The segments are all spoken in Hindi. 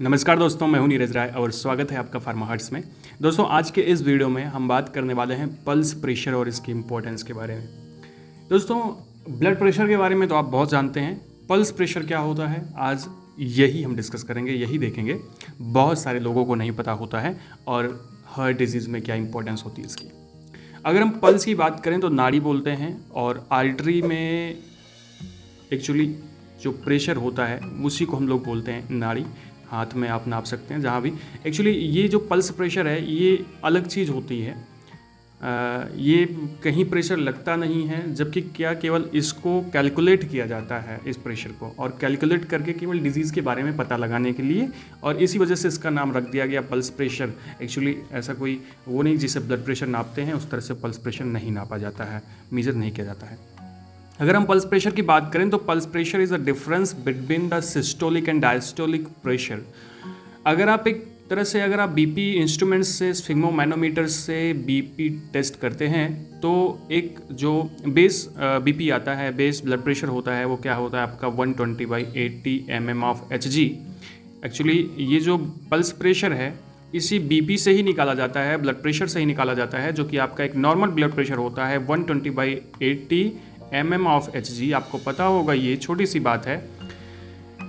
नमस्कार दोस्तों, मैं हूं नीरज राय और स्वागत है आपका फार्मा हर्ट्स में। दोस्तों, आज के इस वीडियो में हम बात करने वाले हैं पल्स प्रेशर और इसकी इम्पोर्टेंस के बारे में। दोस्तों, ब्लड प्रेशर के बारे में तो आप बहुत जानते हैं, पल्स प्रेशर क्या होता है आज यही हम डिस्कस करेंगे, यही देखेंगे। बहुत सारे लोगों को नहीं पता होता है और हार्ट डिजीज़ में क्या इंपॉर्टेंस होती है इसकी। अगर हम पल्स की बात करें तो नाड़ी बोलते हैं और आर्टरी में एक्चुअली जो प्रेशर होता है उसी को हम लोग बोलते हैं नाड़ी। हाथ में आप नाप सकते हैं जहाँ भी। एक्चुअली ये जो पल्स प्रेशर है ये अलग चीज़ होती है। ये कहीं प्रेशर लगता नहीं है, जबकि क्या केवल इसको कैलकुलेट किया जाता है इस प्रेशर को, और कैलकुलेट करके केवल डिजीज़ के बारे में पता लगाने के लिए, और इसी वजह से इसका नाम रख दिया गया पल्स प्रेशर। एक्चुअली ऐसा कोई वो नहीं जिसे ब्लड प्रेशर नापते हैं उस तरह से पल्स प्रेशर नहीं नापा जाता है, मेजर नहीं किया जाता है। अगर हम पल्स प्रेशर की बात करें तो pulse pressure is a difference between the systolic and diastolic pressure. अगर आप एक तरह से अगर आप बीपी इंस्ट्रूमेंट्स से, स्फिग्मोमैनोमीटर से बीपी टेस्ट करते हैं तो एक जो बेस बीपी आता है, बेस ब्लड प्रेशर होता है, वो क्या होता है आपका 120/80 mm ऑफ Hg। एक्चुअली ये जो पल्स प्रेशर है इसी बीपी से ही निकाला जाता है, ब्लड प्रेशर से ही निकाला जाता है, जो कि आपका एक नॉर्मल ब्लड प्रेशर होता है 120/80 mm ऑफ Hg। आपको पता होगा, ये छोटी सी बात है।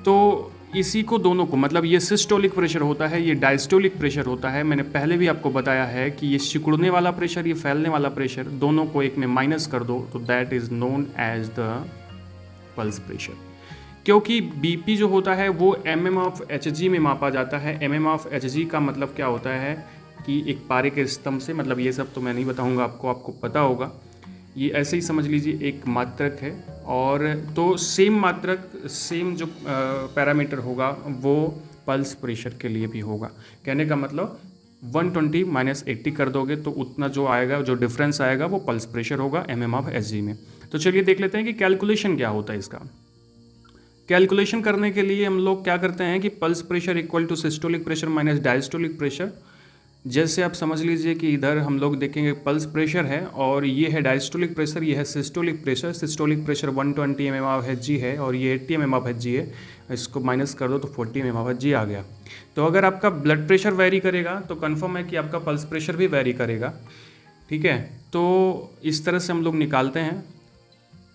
तो इसी को दोनों को, मतलब ये सिस्टोलिक प्रेशर होता है, ये डायस्टोलिक प्रेशर होता है। मैंने पहले भी आपको बताया है कि ये सिकुड़ने वाला प्रेशर, ये फैलने वाला प्रेशर, दोनों को एक में माइनस कर दो तो that is known as the pulse pressure. क्योंकि बीपी जो होता है वो mm ऑफ Hg में मापा जाता है। mm ऑफ Hg का मतलब क्या होता है कि एक पारे के स्तंभ से, मतलब ये सब तो मैं नहीं बताऊँगा आपको पता होगा, ये ऐसे ही समझ लीजिए एक मात्रक है। और तो सेम मात्रक, सेम जो पैरामीटर होगा वो पल्स प्रेशर के लिए भी होगा। कहने का मतलब 120 - 80 कर दोगे तो उतना जो आएगा, जो डिफरेंस आएगा वो पल्स प्रेशर होगा mm ऑफ Hg में। तो चलिए देख लेते हैं कि कैलकुलेशन क्या होता है इसका। कैलकुलेशन करने के लिए हम लोग क्या करते हैं कि pulse pressure equal to systolic pressure minus diastolic pressure. जैसे आप समझ लीजिए कि इधर हम लोग देखेंगे पल्स प्रेशर है और ये है डायस्टोलिक प्रेशर, ये है systolic pressure. Systolic pressure 120 mm of Hg है और ये 80 mm ऑफ Hg है। इसको माइनस कर दो तो 40 mm ऑफ Hg आ गया। तो अगर आपका ब्लड प्रेशर वेरी करेगा तो कन्फर्म है कि आपका पल्स प्रेशर भी वेरी करेगा। ठीक है, तो इस तरह से हम लोग निकालते हैं।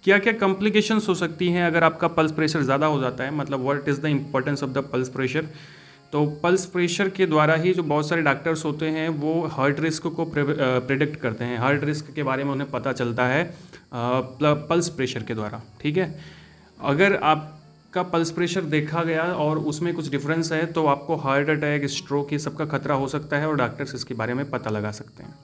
क्या क्या कॉम्प्लिकेशंस हो सकती हैं अगर आपका पल्स प्रेशर ज़्यादा हो जाता है, मतलब what is the importance of the pulse pressure. तो पल्स प्रेशर के द्वारा ही जो बहुत सारे डॉक्टर्स होते हैं वो हार्ट रिस्क को प्रेडिक्ट करते हैं। हार्ट रिस्क के बारे में उन्हें पता चलता है पल्स प्रेशर के द्वारा। ठीक है, अगर आपका पल्स प्रेशर देखा गया और उसमें कुछ डिफरेंस है तो आपको हार्ट अटैक, स्ट्रोक, ये सब का खतरा हो सकता है और डॉक्टर्स इसके बारे में पता लगा सकते हैं।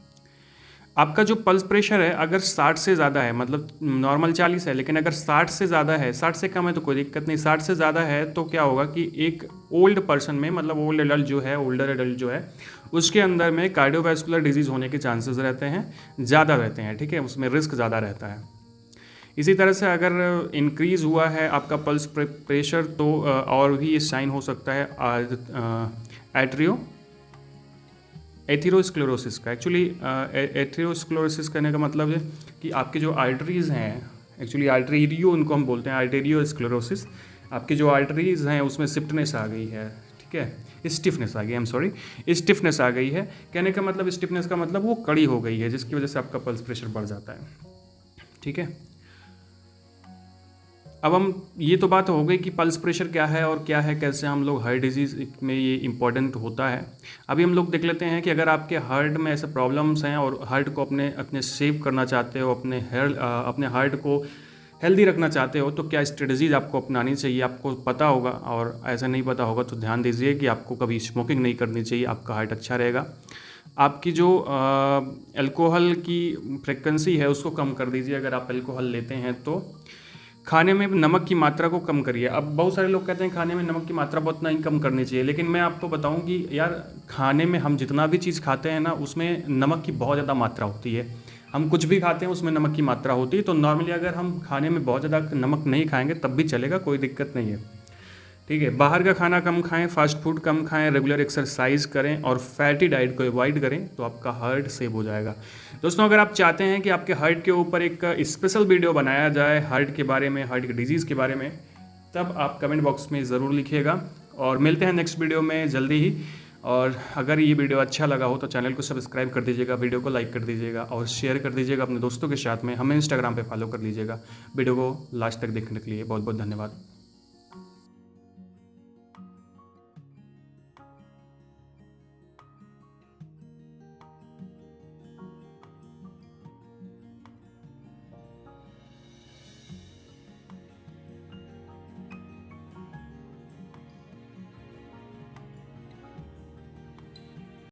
आपका जो पल्स प्रेशर है अगर 60 से ज़्यादा है, मतलब नॉर्मल 40 है, लेकिन अगर 60 से ज़्यादा है, 60 से कम है तो कोई दिक्कत नहीं, 60 से ज़्यादा है तो क्या होगा कि एक ओल्ड पर्सन में, मतलब ओल्ड एडल्ट जो है, ओल्डर एडल्ट जो है, उसके अंदर में कार्डियोवैस्कुलर डिजीज़ होने के चांसेस रहते हैं, ज़्यादा रहते हैं। ठीक है, उसमें रिस्क ज़्यादा रहता है। इसी तरह से अगर इंक्रीज़ हुआ है आपका पल्स प्रेशर तो और भी ये साइन हो सकता है एथेरोस्क्लेरोसिस का। एक्चुअली एथेरोस्क्लेरोसिस कहने का मतलब है कि आपके जो आर्टरीज़ हैं, एक्चुअली आर्टेरियो उनको हम बोलते हैं, आर्टेरियोस्क्लेरोसिस। आपकी जो आर्टरीज़ हैं उसमें स्टिफनेस आ गई है। ठीक है, स्टिफनेस आ गई, स्टिफनेस आ गई है। कहने का मतलब, स्टिफनेस का मतलब वो कड़ी हो गई है, जिसकी वजह से आपका पल्स प्रेशर बढ़ जाता है। ठीक है, अब हम, ये तो बात हो गई कि पल्स प्रेशर क्या है और क्या है, कैसे हम लोग हार्ट डिजीज़ में ये इम्पॉर्टेंट होता है। अभी हम लोग देख लेते हैं कि अगर आपके हार्ट में ऐसे प्रॉब्लम्स हैं और हार्ट को अपने सेव करना चाहते हो, अपने हार्ट को हेल्दी रखना चाहते हो तो क्या स्ट्रेटजीज आपको अपनानी चाहिए, आपको पता होगा। और ऐसा नहीं पता होगा तो ध्यान दीजिए कि आपको कभी स्मोकिंग नहीं करनी चाहिए, आपका हार्ट अच्छा रहेगा। आपकी जो अल्कोहल की फ्रिक्वेंसी है उसको कम कर दीजिए। अगर आप अल्कोहल लेते हैं तो खाने में नमक की मात्रा को कम करिए। अब बहुत सारे लोग कहते हैं खाने में नमक की मात्रा बहुत नहीं कम करनी चाहिए, लेकिन मैं आपको बताऊं कि यार खाने में हम जितना भी चीज़ खाते हैं ना उसमें नमक की बहुत ज़्यादा मात्रा होती है। हम कुछ भी खाते हैं उसमें नमक की मात्रा होती है। तो नॉर्मली अगर हम खाने में बहुत ज़्यादा नमक नहीं खाएंगे तब भी चलेगा, कोई दिक्कत नहीं है। ठीक है, बाहर का खाना कम खाएं, फास्ट फूड कम खाएं, रेगुलर एक्सरसाइज करें और फैटी डाइट को अवॉइड करें तो आपका हार्ट सेव हो जाएगा। दोस्तों, अगर आप चाहते हैं कि आपके हार्ट के ऊपर एक स्पेशल वीडियो बनाया जाए हार्ट के बारे में, हार्ट की डिजीज़ के बारे में, तब आप कमेंट बॉक्स में ज़रूर लिखिएगा। और मिलते हैं नेक्स्ट वीडियो में जल्दी ही। और अगर ये वीडियो अच्छा लगा हो तो चैनल को सब्सक्राइब कर दीजिएगा, वीडियो को लाइक कर दीजिएगा और शेयर कर दीजिएगा अपने दोस्तों के साथ में। हमें इंस्टाग्राम पे फॉलो कर लीजिएगा। वीडियो को लास्ट तक देखने के लिए बहुत बहुत धन्यवाद।